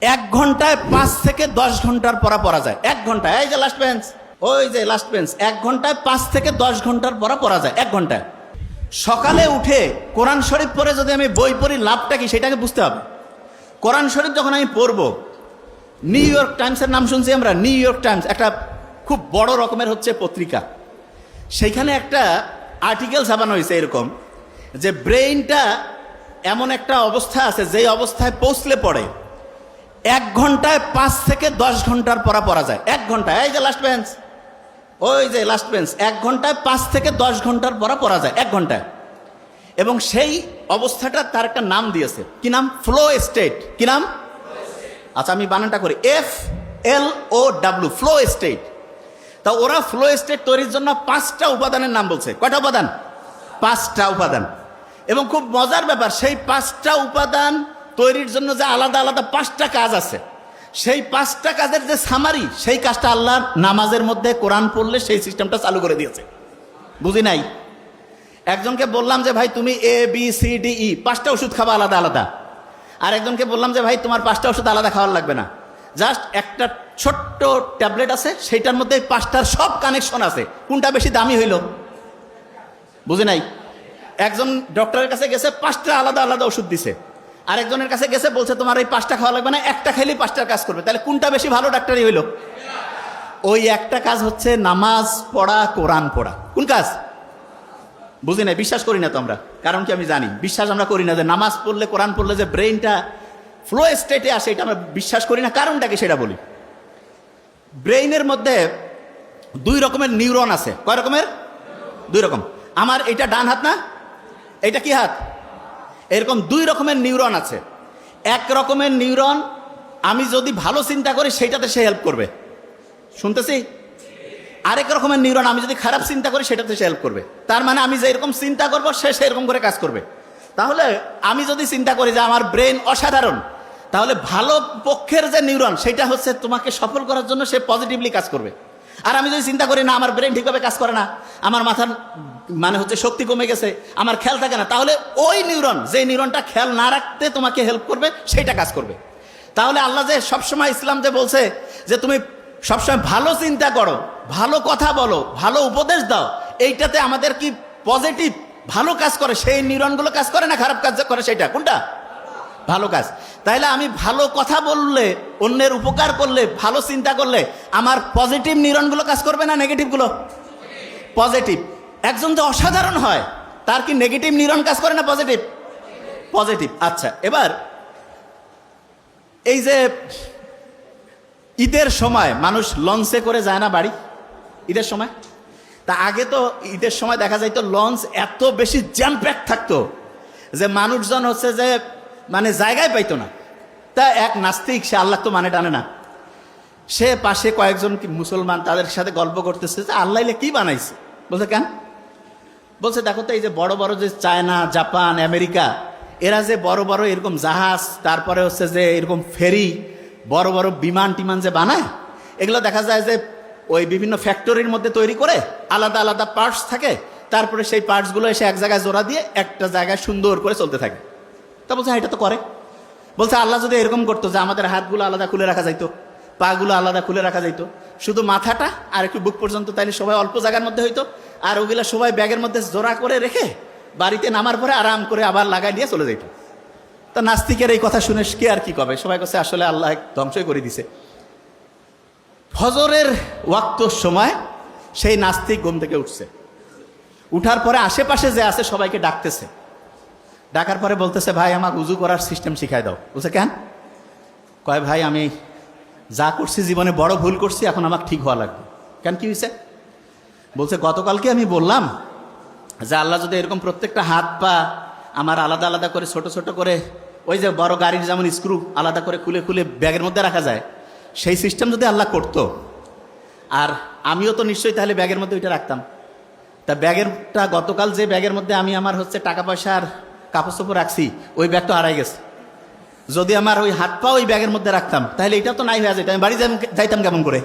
এক ঘন্টায় 5 থেকে 10 ঘন্টার পড়া যায়। এক ঘন্টায়, এই যে লাস্ট বেঞ্চ, ওই যে লাস্ট বেঞ্চ, এক ঘন্টায় 5 থেকে 10 ঘন্টার পড়া যায় এক ঘন্টায়। সকালে উঠে কোরআন শরীফ পড়ে যদি আমি বই পড়ি, লাভটা কি সেটাকে বুঝতে হবে। কোরআন শরীফ যখন আমি পড়বো, নিউ ইয়র্ক টাইমসের নাম শুনছি আমরা। নিউ ইয়র্ক টাইমস একটা খুব বড় রকমের হচ্ছে পত্রিকা। সেইখানে একটা আর্টিকেল ছাপানো হয়েছে এরকম যে ব্রেইনটা এমন একটা অবস্থা আছে, যেই অবস্থায় পৌঁছলে পড়ে এক ঘন্টায় 5 থেকে 10 ঘন্টার পড়া যায়। এক ঘন্টায়, এই যে লাস্ট বেঞ্চ, ওই যে লাস্ট বেঞ্চ, এক ঘন্টায় 5 থেকে 10 ঘন্টার পড়া যায় এক ঘন্টায়। এবং সেই অবস্থাটা তার একটা নাম দিয়েছে। কি নাম? Flow state. কি নাম? আচ্ছা, আমি বানানটা করি, FLOW, ফ্লো স্টেট। তা ওরা ফ্লো স্টেট তৈরির জন্য 5টা উপাদানের নাম বলছে। কয়টা উপাদান? 5টা উপাদান। এবং খুব মজার ব্যাপার, সেই 5টা উপাদান তৈরির জন্য যে আলাদা আলাদা 5টা কাজ আছে, সেই 5টা কাজের যে সামারি, সেই কাজটা আল্লাহ নামাজের মধ্যে কোরআন পড়লে সেই সিস্টেমটা চালু করে দিয়েছে। বুঝি নাই? একজনকে বললাম যে ভাই তুমি ABCDE 5টা ওষুধ খাবা আলাদা আলাদা। আর একজনকে বললাম যে ভাই তোমার 5টা ওষুধ আলাদা খাওয়ার লাগবে না, জাস্ট একটা ছোট্ট ট্যাবলেট আছে, সেইটার মধ্যে 5টার সব কানেকশন আছে। কোনটা বেশি দামি হইল? বুঝি নাই? একজন ডক্টরের কাছে গেছে, 5টা আলাদা আলাদা ওষুধ দিছে। আরেকজনের কাছে গেছে, বলছে তোমার এই 5টা খাওয়া লাগবে না, একটা খেলেই 5টার কাজ করবে। তাহলে কোনটা বেশি ভালো ডাক্তারই হইল? ওই একটা কাজ হচ্ছে নামাজ পড়া, কোরআন পড়া। কোন কাজ? বুঝি নাই? বিশ্বাস করি না তো আমরা। কারণ কি? আমি জানি বিশ্বাস আমরা করি না যে নামাজ পড়লে, কোরআন পড়লে যে ব্রেইনটা ফ্লো স্টেটে আসে, এটা আমরা বিশ্বাস করি না। কারণটা কি সেটা বলি। ব্রেইনের মধ্যে 2 রকমের নিউরন আছে। কয় রকমের? 2 রকম। আমার এটা ডান হাত না, এটা কি হাত? এরকম 2 রকমের নিউরন আছে। এক রকমের নিউরন আমি যদি ভালো চিন্তা করি সেটাতে সে হেল্প করবে, শুনতেছি। আরেক রকমের নিউরন আমি যদি খারাপ চিন্তা করি সেটাতে সে হেল্প করবে। তার মানে আমি যেরকম চিন্তা করবো সে সেরকম করে কাজ করবে। তাহলে আমি যদি চিন্তা করি যে আমার ব্রেন অসাধারণ, তাহলে ভালো পক্ষের যে নিউরন সেটা হচ্ছে তোমাকে সফল করার জন্য সে পজিটিভলি কাজ করবে। আর আমি যদি চিন্তা করি না আমার ব্রেন ঠিকভাবে কাজ করে না, আমার মাথার মানে হচ্ছে শক্তি কমে গেছে, আমার খেয়াল থাকে না, তাহলে ওই নিউরন, যে নিউরনটা খেয়াল না রাখতে তোমাকে হেল্প করবে, সেইটা কাজ করবে। তাহলে আল্লাহ যে সবসময় ইসলাম যে বলছে যে তুমি সবসময় ভালো চিন্তা করো, ভালো কথা বলো, ভালো উপদেশ দাও, এইটাতে আমাদের কি পজিটিভ ভালো কাজ করে, সেই নিউরনগুলো কাজ করে না খারাপ কাজ করে? সেটা কোনটা? ভালো কাজ। তাইলে আমি ভালো কথা বললে, অন্যের উপকার করলে, ভালো চিন্তা করলে আমার পজিটিভ নিউরনগুলো কাজ করবে না নেগেটিভগুলো? পজিটিভ। একজন যে অসাধারণ হয়, তার কি নেগেটিভ নিউরন কাজ করে না পজিটিভ? পজিটিভ। আচ্ছা, এবার এই যে ঈদের সময় মানুষ লঞ্চে করে যায় না বাড়ি, ঈদের সময়? তা আগে তো ঈদের সময় দেখা যাইতো লঞ্চ এত বেশি জ্যাম প্যাক থাকতো যে মানুষজন হচ্ছে যে মানে জায়গায় পাইতো না। তা এক নাস্তিক, সে আল্লাহ তো মানে টানে না, সে পাশে কয়েকজন মুসলমান, তাদের সাথে গল্প করতেছে যে আল্লাহ কি বানাইছে। বলছে কেন? বলছে দেখো তো এই যে বড় বড় যে চায়না, জাপান, আমেরিকা, এরা যে বড় বড় এরকম জাহাজ, তারপরে হচ্ছে যে এরকম ফেরি, বড় বড় বিমান টিমান যে বানায়, এগুলো দেখা যায় যে ওই বিভিন্ন ফ্যাক্টরির মধ্যে তৈরি করে, আলাদা আলাদা পার্টস থাকে, তারপরে সেই পার্টসগুলো এসে এক জায়গায় জোড়া দিয়ে একটা জায়গায় সুন্দর করে চলতে থাকে। তা বলছে এটা তো করে। বলছে আল্লাহ যদি এরকম করতো যে আমাদের হাতগুলো আলাদা খুলে রাখা যাইতো, পাগুলো আলাদা খুলে রাখা যাইতো, শুধু মাথাটা আর একটু বুক পর্যন্ত, তাইলে সবাই অল্প জায়গার মধ্যে হইতো, আর ওগুলা সবাই ব্যাগের মধ্যে জোড়া করে রেখে বাড়িতে নামার পরে আরাম করে আবার লাগাই দিয়ে চলে যাইতো। তা নাস্তিকের এই কথা শুনে কে আর কি কবে? সবাই কাছে আসলে আল্লাহ ধ্বংসই করে দিছে। ফজরের ওয়াক্তর সময় সেই নাস্তিক ঘুম থেকে উঠছে। উঠার পরে আশেপাশে যে আছে সবাইকে ডাকতেছে। ডাকার পরে বলতেছে ভাই আমাকে উজু করার সিস্টেম শিখাই দাও। বলছে কেন? কয় ভাই আমি যা করছি জীবনে বড় ভুল করছি, এখন আমাকে ঠিক হওয়া লাগবে। কেন, কি হয়েছে? বলছে গতকালকে আমি বললাম যে আল্লাহ যদি এরকম প্রত্যেকটা হাত পা আমার আলাদা আলাদা করে ছোট ছোট করে, ওই যে বড় গাড়ির যেমন স্ক্রু আলাদা করে খুলে খুলে ব্যাগের মধ্যে রাখা যায়, সেই সিস্টেম যদি আল্লাহ করতো, আর আমিও তো নিশ্চয়ই তাহলে ব্যাগের মধ্যে ওইটা রাখতাম। তা ব্যাগেরটা গতকাল যে ব্যাগের মধ্যে আমি আমার হচ্ছে টাকা পয়সা আর কাপড় চোপড় রাখছি, ওই ব্যাগটা হারাই গেছে। যদি আমার ওই হাত পা ওই ব্যাগের মধ্যে রাখতাম, তাহলে এটা তো নাই হয়ে যেত, আমি বাড়ি যাইতাম কেমন করে?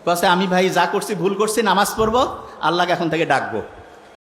বলছে আমি ভাই যা করছি ভুল করছি, নামাজ পড়বো, আল্লাহকে এখন থেকে ডাকবো।